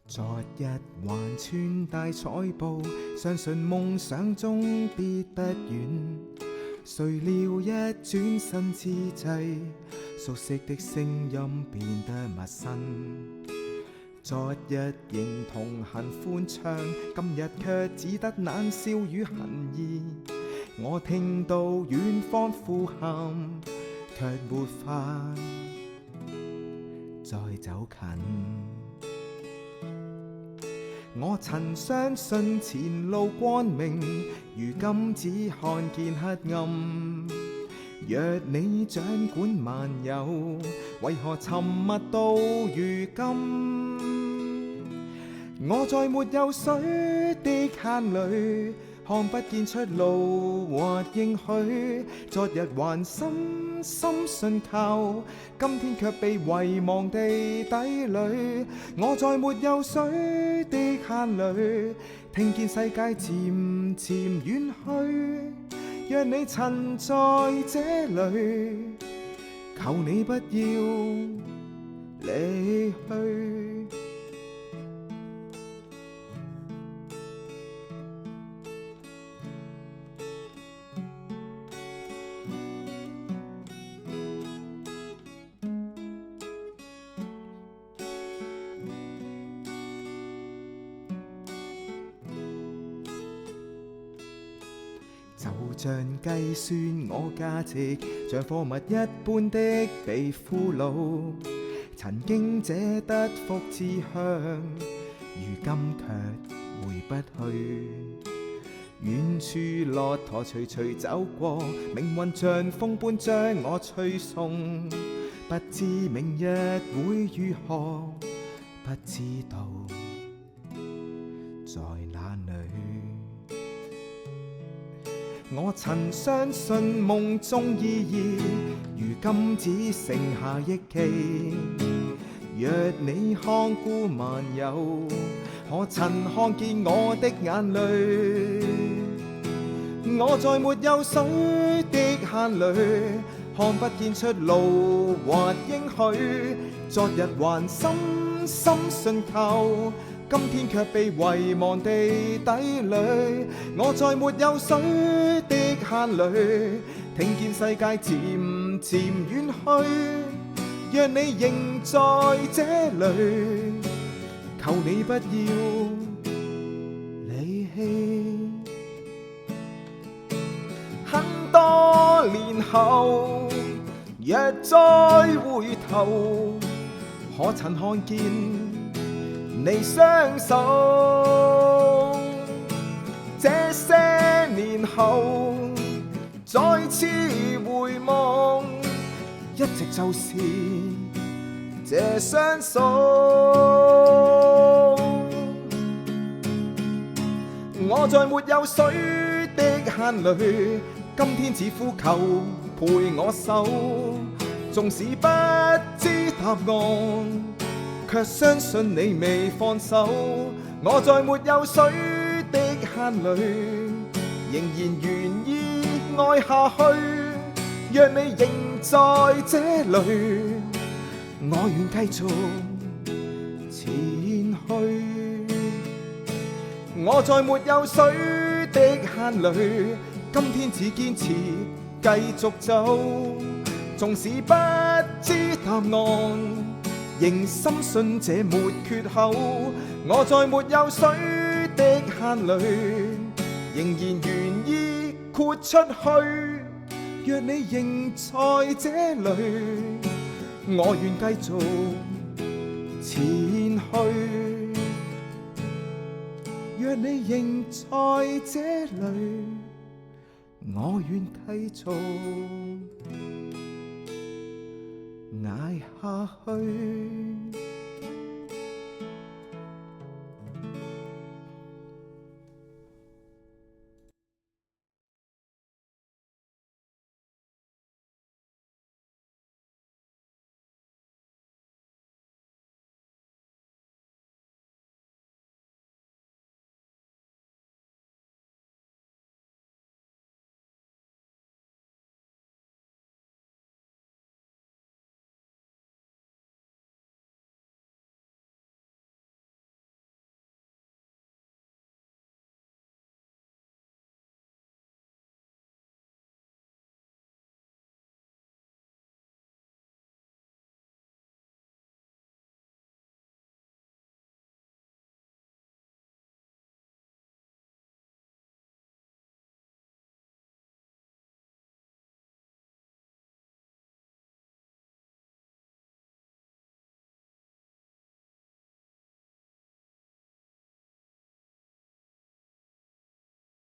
昨日還穿戴彩布，相信夢想中必不遠。誰料一轉身之際，熟悉的聲音變得陌生。昨日仍同行歡唱，今日卻只得冷笑與恨意。我聽到遠方呼喊，卻沒法再走近。我曾相信前路光明，如今只看見黑暗。若你掌管萬有，為何沉默到如今？我在沒有水的坑裏，看不見出路或應許。昨日還深深信靠，今天卻被遺忘地底裏。我在沒有水的坑裏，聽見世界漸漸遠去。若你曾在這裏，求你不要離去。就像計算我價值，像貨物一般的被俘虜。曾經這得福之鄉，如今卻回不去。遠處駱駝徐徐走過，命運像風般將我吹送。不知明日會如何，不知道在哪裏。我曾相信夢中意義，如今只剩下憶記。若你看顧萬有，可曾看見我的眼淚？我在沒有水的坑裏，看不見出路或應許。昨日還深深信靠，今天卻被遺忘地底裏。我在沒有水的坑裏，聽見世界漸漸遠去。若你仍在這裏，求你不要離棄。很多年後，若再回頭，可曾看見你雙手？這些年後再次回望，一直就是這雙手。我在沒有水的坑裏，今天只呼求陪我守。縱使不知答案，卻相信你未放手。我在沒有水的坑裏，仍然願意愛下去。若你仍在這裏，我願繼續前去。我在沒有水的坑裏，今天只堅持繼續走。縱使不知答案，仍深信這沒缺口。我在沒有水的坑裏，仍然願意豁出去。若你仍在這裏，我願繼續前去。若你仍在這裏，我願繼續捱下去。